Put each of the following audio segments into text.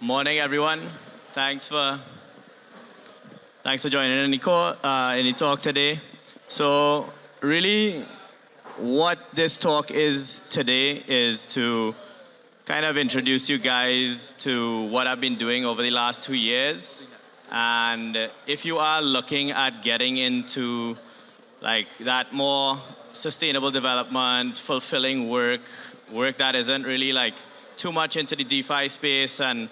Morning, everyone. Thanks for joining in the talk today. So really, what this talk is today is to kind of introduce you guys to what I've been doing over the last 2 years. And if you are looking at getting into like that more sustainable development, fulfilling work that isn't really like too much into the DeFi space and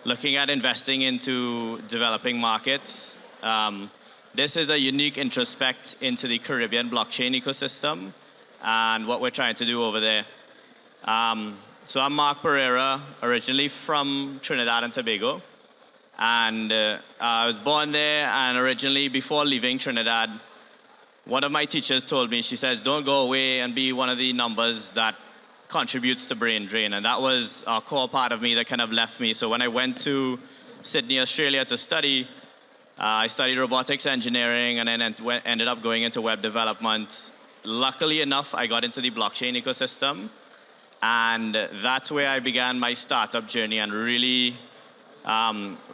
looking at investing into developing markets, this is a unique introspect into the Caribbean blockchain ecosystem and what we're trying to do over there. So I'm Mark Pereira, originally from Trinidad and Tobago. And I was born there, and originally, before leaving Trinidad, one of my teachers told me, she says, don't go away and be one of the numbers that contributes to brain drain. And that was a core part of me that kind of left me. So when I went to Sydney, Australia to study, I studied robotics engineering and then ended up going into web development. Luckily enough, I got into the blockchain ecosystem. And that's where I began my startup journey. And really,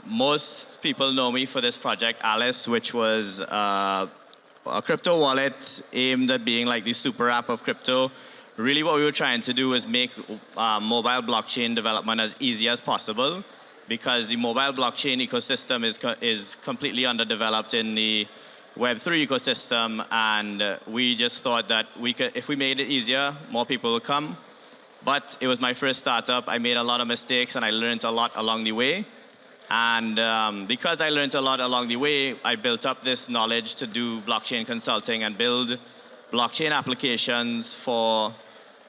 most people know me for this project, Alice, which was a crypto wallet aimed at being like the super app of crypto. Really what we were trying to do is make mobile blockchain development as easy as possible, because the mobile blockchain ecosystem is completely underdeveloped in the Web3 ecosystem, and we just thought that if we made it easier, more people would come. But it was my first startup. I made a lot of mistakes and I learned a lot along the way. And because I learned a lot along the way, I built up this knowledge to do blockchain consulting and build blockchain applications for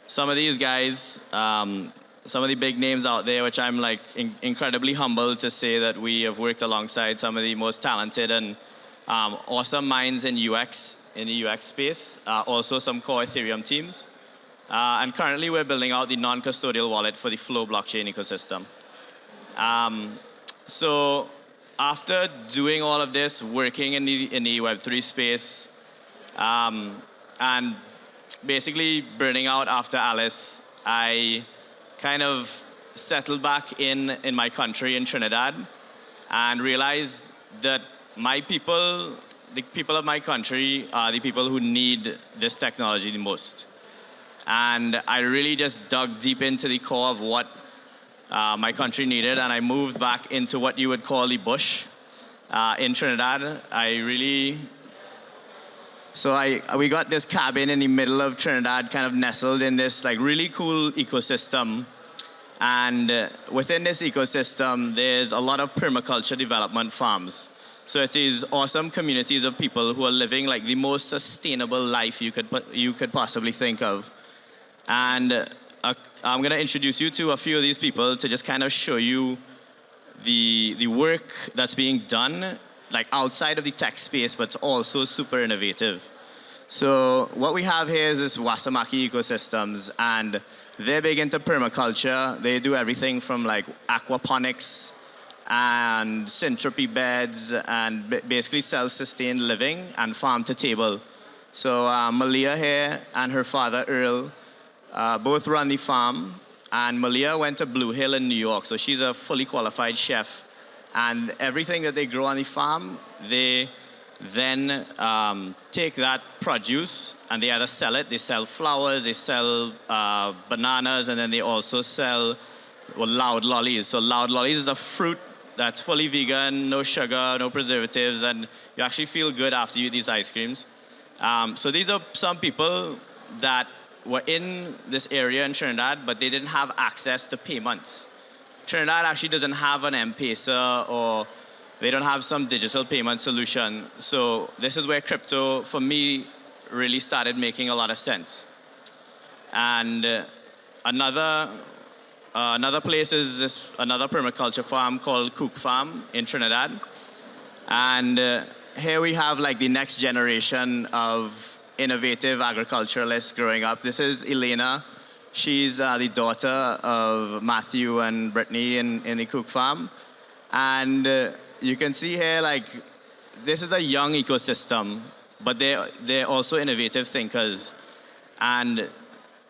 some of these guys, some of the big names out there, which I'm like incredibly humbled to say that we have worked alongside some of the most talented and awesome minds in the UX space, also some core Ethereum teams. And currently we're building out the non-custodial wallet for the Flow blockchain ecosystem. So after doing all of this, working in the Web3 space, and basically burning out after Alice, I kind of settled back in my country in Trinidad and realized that the people of my country are the people who need this technology the most. And I really just dug deep into the core of what my country needed, and I moved back into what you would call the bush in Trinidad. We got this cabin in the middle of Trinidad, kind of nestled in this like really cool ecosystem. And within this ecosystem, there's a lot of permaculture development farms. So it's these awesome communities of people who are living like the most sustainable life you could possibly think of. And I'm going to introduce you to a few of these people to just kind of show you the work that's being done like outside of the tech space, but also super innovative. So what we have here is this Wasamaki Ecosystems, and they're big into permaculture. They do everything from like aquaponics and syntropy beds and basically self-sustained living and farm to table. So Malia here and her father Earl both run the farm, and Malia went to Blue Hill in New York, so she's a fully qualified chef. And everything that they grow on the farm, they then take that produce and they either sell it. They sell flowers, they sell bananas, and then they also sell loud lollies. So loud lollies is a fruit that's fully vegan, no sugar, no preservatives, and you actually feel good after you eat these ice creams. So these are some people that were in this area in Trinidad, but they didn't have access to payments. Trinidad actually doesn't have an M-Pesa, or they don't have some digital payment solution. So this is where crypto, for me, really started making a lot of sense. And another place is another permaculture farm called Kook Farm in Trinidad. And here we have like the next generation of innovative agriculturalists growing up. This is Elena. She's the daughter of Matthew and Brittany in the Kook Farm. And you can see here, like, this is a young ecosystem, but they're also innovative thinkers. And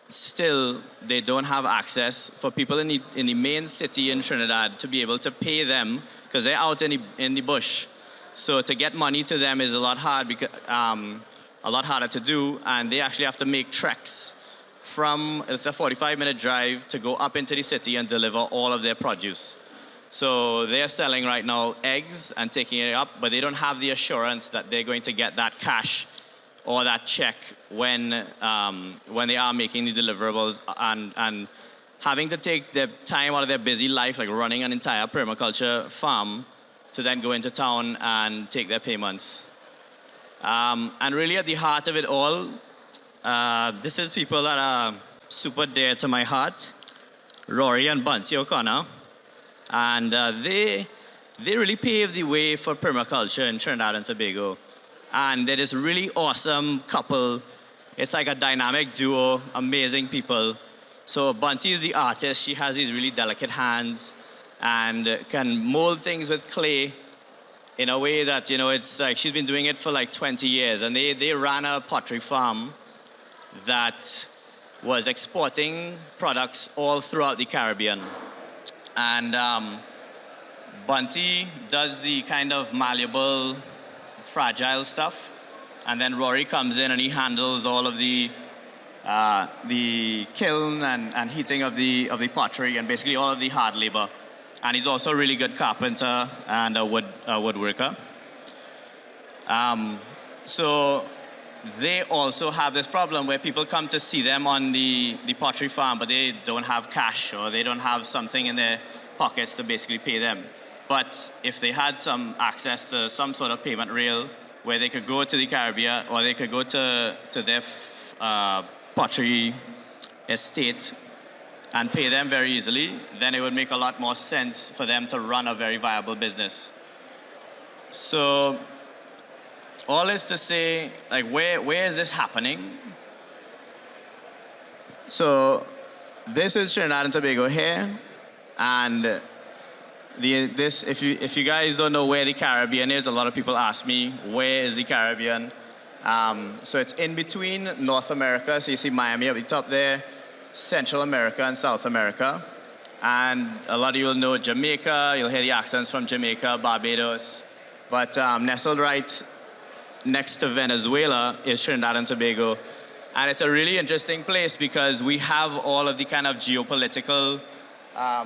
still they don't have access for people in the main city in Trinidad to be able to pay them because they're out in the bush. So to get money to them is a lot harder to do, and they actually have to make treks from, it's a 45-minute drive to go up into the city and deliver all of their produce. So they're selling right now eggs and taking it up, but they don't have the assurance that they're going to get that cash or that check when they are making the deliverables and having to take their time out of their busy life, like running an entire permaculture farm, to then go into town and take their payments. And really at the heart of it all, this is people that are super dear to my heart, Rory and Bunty O'Connor. And they really paved the way for permaculture in Trinidad and Tobago. And they're this really awesome couple. It's like a dynamic duo, amazing people. So Bunty is the artist. She has these really delicate hands and can mold things with clay in a way that, it's like she's been doing it for like 20 years. And they ran a pottery farm that was exporting products all throughout the Caribbean. And Bunty does the kind of malleable, fragile stuff. And then Rory comes in and he handles all of the kiln and heating of the pottery and basically all of the hard labor. And he's also a really good carpenter and a woodworker. So they also have this problem where people come to see them on the pottery farm, but they don't have cash or they don't have something in their pockets to basically pay them. But if they had some access to some sort of payment rail where they could go to the Caribbean or they could go to their pottery estate and pay them very easily, then it would make a lot more sense for them to run a very viable business. So all is to say, like, where is this happening? So this is Trinidad and Tobago here, and if you guys don't know where the Caribbean is, a lot of people ask me, where is the Caribbean? So it's in between North America, so you see Miami up the top there, Central America and South America. And a lot of you will know Jamaica, you'll hear the accents from Jamaica, Barbados. But nestled right next to Venezuela is Trinidad and Tobago. And it's a really interesting place because we have all of the kind of geopolitical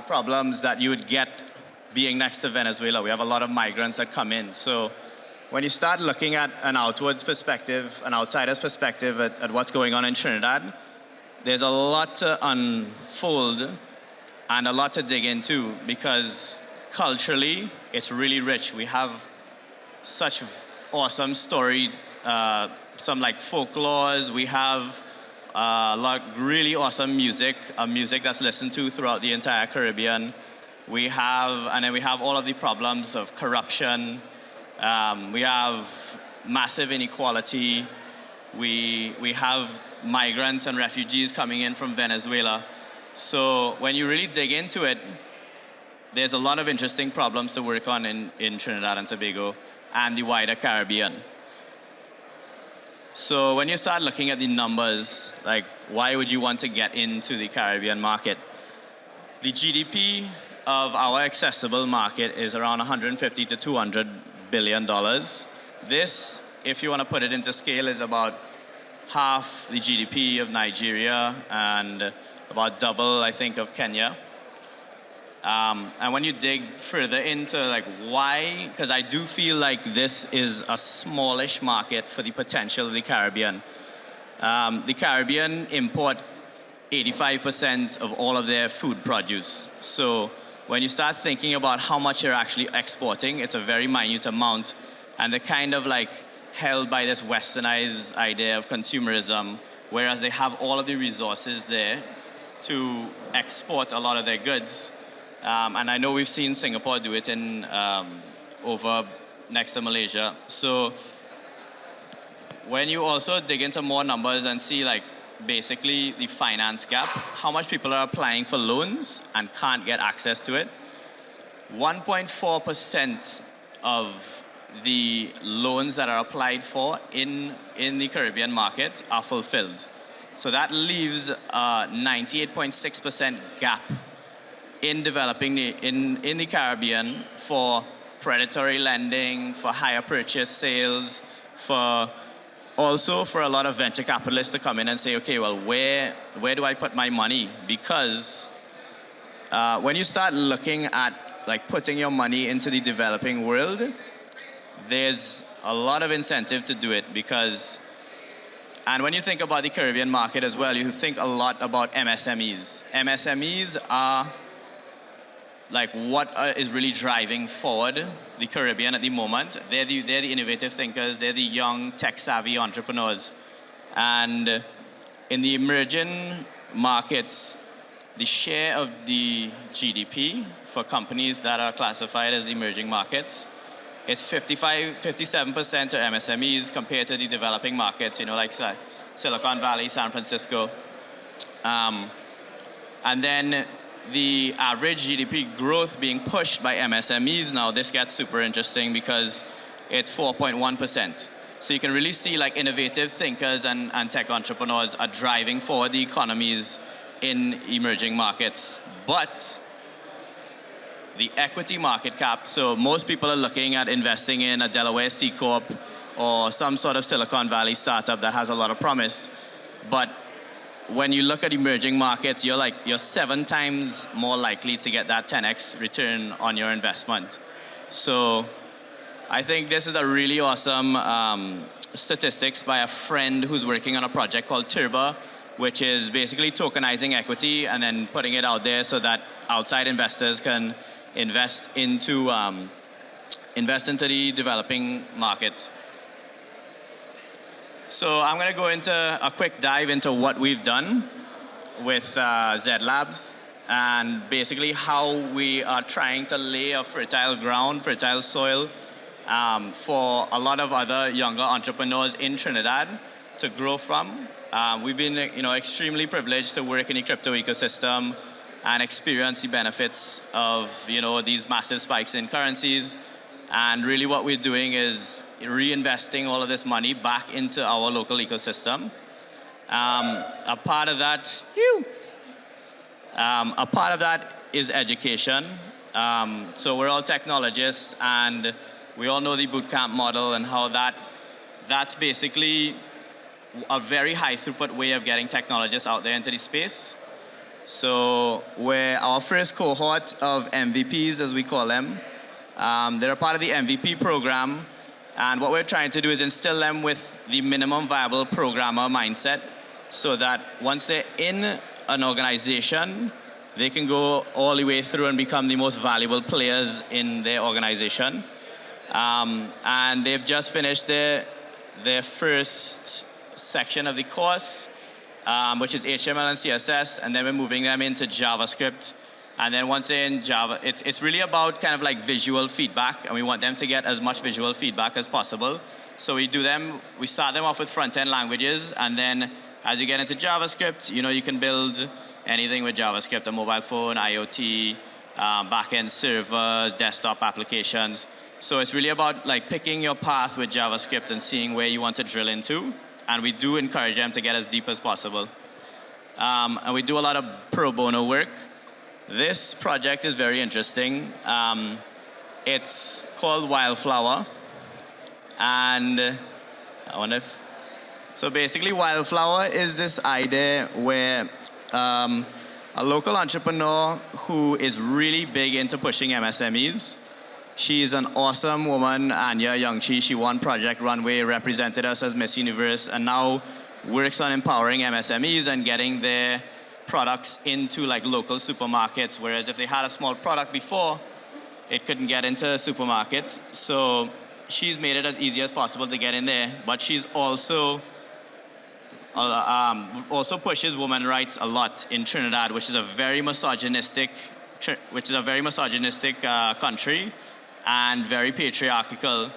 problems that you would get being next to Venezuela. We have a lot of migrants that come in. So when you start looking at an outwards perspective, an outsider's perspective at what's going on in Trinidad, there's a lot to unfold and a lot to dig into because culturally, it's really rich. We have such awesome story, some like folklores. We have really awesome music, music that's listened to throughout the entire Caribbean. And then we have all of the problems of corruption. We have massive inequality. We have migrants and refugees coming in from Venezuela. So when you really dig into it, there's a lot of interesting problems to work on in Trinidad and Tobago and the wider Caribbean. So when you start looking at the numbers, like why would you want to get into the Caribbean market? The GDP of our accessible market is around $150 to $200 billion. This, if you want to put it into scale, is about half the GDP of Nigeria and about double, I think, of Kenya. And when you dig further into like why, because I do feel like this is a smallish market for the potential of the Caribbean. The Caribbean import 85% of all of their food produce. So when you start thinking about how much you're actually exporting, it's a very minute amount. And they're kind of like held by this westernized idea of consumerism, whereas they have all of the resources there to export a lot of their goods. And I know we've seen Singapore do it in over next to Malaysia. So when you also dig into more numbers and see like basically the finance gap, how much people are applying for loans and can't get access to it, 1.4% of the loans that are applied for in the Caribbean market are fulfilled. So that leaves a 98.6% gap in developing in the Caribbean for predatory lending, for higher purchase sales, for also for a lot of venture capitalists to come in and say, okay, well, where do I put my money? Because when you start looking at like putting your money into the developing world, there's a lot of incentive to do it because, and when you think about the Caribbean market as well, you think a lot about MSMEs. MSMEs are like what is really driving forward the Caribbean at the moment. They're the innovative thinkers, they're the young tech-savvy entrepreneurs. And in the emerging markets, the share of the GDP for companies that are classified as emerging markets is 57% to MSMEs compared to the developing markets, like Silicon Valley, San Francisco. And then the average GDP growth being pushed by MSMEs now, this gets super interesting because it's 4.1%. So you can really see like innovative thinkers and tech entrepreneurs are driving forward the economies in emerging markets. But the equity market cap, so most people are looking at investing in a Delaware C Corp or some sort of Silicon Valley startup that has a lot of promise. But when you look at emerging markets, you're 7 times more likely to get that 10x return on your investment. So I think this is a really awesome statistics by a friend who's working on a project called Turba, which is basically tokenizing equity and then putting it out there so that outside investors can invest into the developing markets. So I'm going to go into a quick dive into what we've done with Zed Labs and basically how we are trying to lay a fertile ground, fertile soil for a lot of other younger entrepreneurs in Trinidad to grow from. We've been extremely privileged to work in the crypto ecosystem and experience the benefits of these massive spikes in currencies. And really what we're doing is reinvesting all of this money back into our local ecosystem. A part of that is education. So we're all technologists and we all know the bootcamp model and how that's basically a very high throughput way of getting technologists out there into the space. So we're our first cohort of MVPs, as we call them. They're a part of the MVP program, and what we're trying to do is instill them with the minimum viable programmer mindset so that once they're in an organization, they can go all the way through and become the most valuable players in their organization. And they've just finished their first section of the course, which is HTML and CSS, and then we're moving them into JavaScript. And then once they're in Java, it's really about kind of like visual feedback, and we want them to get as much visual feedback as possible. So we start them off with front-end languages, and then as you get into JavaScript, you can build anything with JavaScript, a mobile phone, IoT, back-end servers, desktop applications. So it's really about like picking your path with JavaScript and seeing where you want to drill into. And we do encourage them to get as deep as possible. And we do a lot of pro bono work. This project is very interesting. It's called Wildflower. And I wonder if... So basically, Wildflower is this idea where a local entrepreneur who is really big into pushing MSMEs. She's an awesome woman, Anya Youngchi. She won Project Runway, represented us as Miss Universe, and now works on empowering MSMEs and getting their products into like local supermarkets, whereas if they had a small product before, it couldn't get into supermarkets. So she's made it as easy as possible to get in there, but she's also pushes women's rights a lot in Trinidad, which is a very misogynistic country and very patriarchal.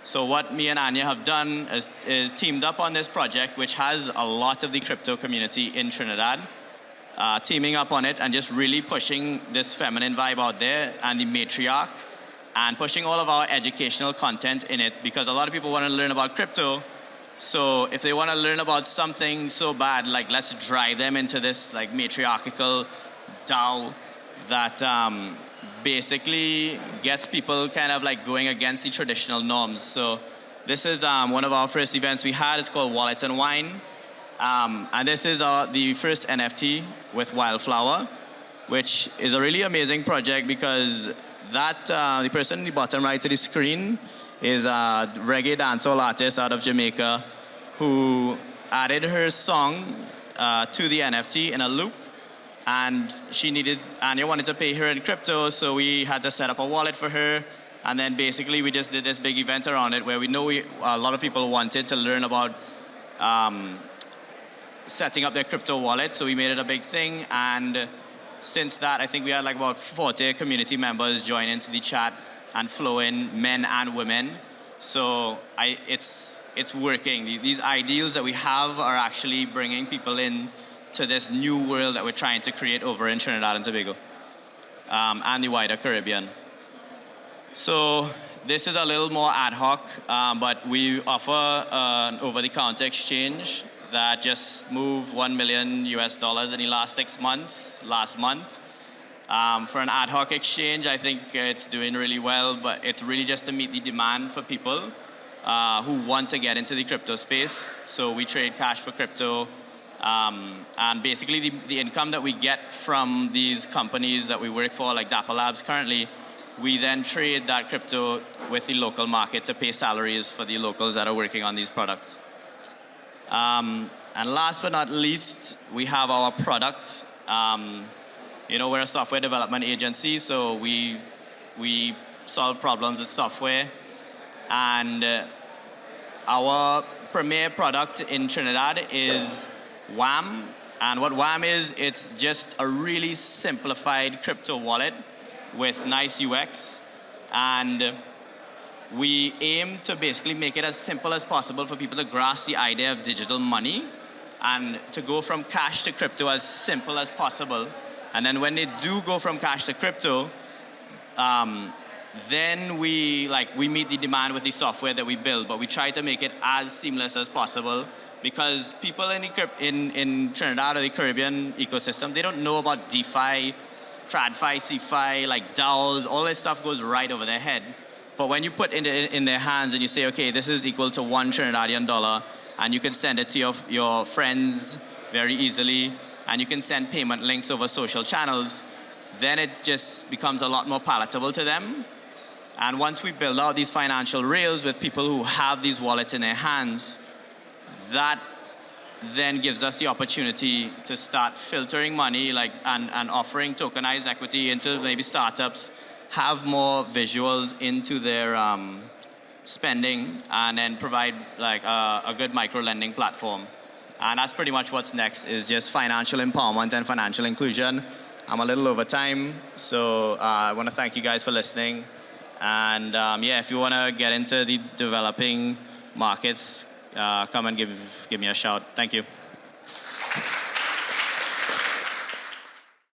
So what me and Anya have done is teamed up on this project, which has a lot of the crypto community in Trinidad, teaming up on it and just really pushing this feminine vibe out there and the matriarch, and pushing all of our educational content in it, because a lot of people want to learn about crypto, So if they want to learn about something so bad, like let's drive them into this like matriarchal DAO that basically gets people kind of like going against the traditional norms. So this is one of our first events we had. It's called Wallet and Wine. And this is the first NFT with Wildflower, which is a really amazing project because that the person in the bottom right of the screen is a reggae dancehall artist out of Jamaica who added her song to the NFT in a loop. And Anya wanted to pay her in crypto, so we had to set up a wallet for her. And then basically we just did this big event around it where we know a lot of people wanted to learn about setting up their crypto wallet, so we made it a big thing. And since that, I think we had like about 40 community members join into the chat and flow in, men and women. So it's working. These ideals that we have are actually bringing people in to this new world that we're trying to create over in Trinidad and Tobago and the wider Caribbean. So this is a little more ad hoc, but we offer an over-the-counter exchange that just moved $1 million in the last 6 months, last month. For an ad hoc exchange, I think it's doing really well, but it's really just to meet the demand for people who want to get into the crypto space. So we trade cash for crypto, and basically the income that we get from these companies that we work for, like Dapper Labs currently, we then trade that crypto with the local market to pay salaries for the locals that are working on these products. And last but not least, we have our product. We're a software development agency, so we solve problems with software. And our premier product in Trinidad is Wham. And what Wham is, it's just a really simplified crypto wallet with nice UX. And we aim to basically make it as simple as possible for people to grasp the idea of digital money and to go from cash to crypto as simple as possible. And then when they do go from cash to crypto, then we meet the demand with the software that we build, but we try to make it as seamless as possible because people in Trinidad or the Caribbean ecosystem, they don't know about DeFi, TradFi, CeFi, like DAOs, all this stuff goes right over their head. But when you put it in their hands and you say, okay, this is equal to $1 Trinidadian dollar, and you can send it to your friends very easily, and you can send payment links over social channels, then it just becomes a lot more palatable to them. And once we build out these financial rails with people who have these wallets in their hands, that then gives us the opportunity to start filtering money and offering tokenized equity into maybe startups, have more visuals into their spending, and then provide like a good micro lending platform. And that's pretty much what's next, is just financial empowerment and financial inclusion. I'm a little over time, so I want to thank you guys for listening. And if you want to get into the developing markets, come and give me a shout. Thank you.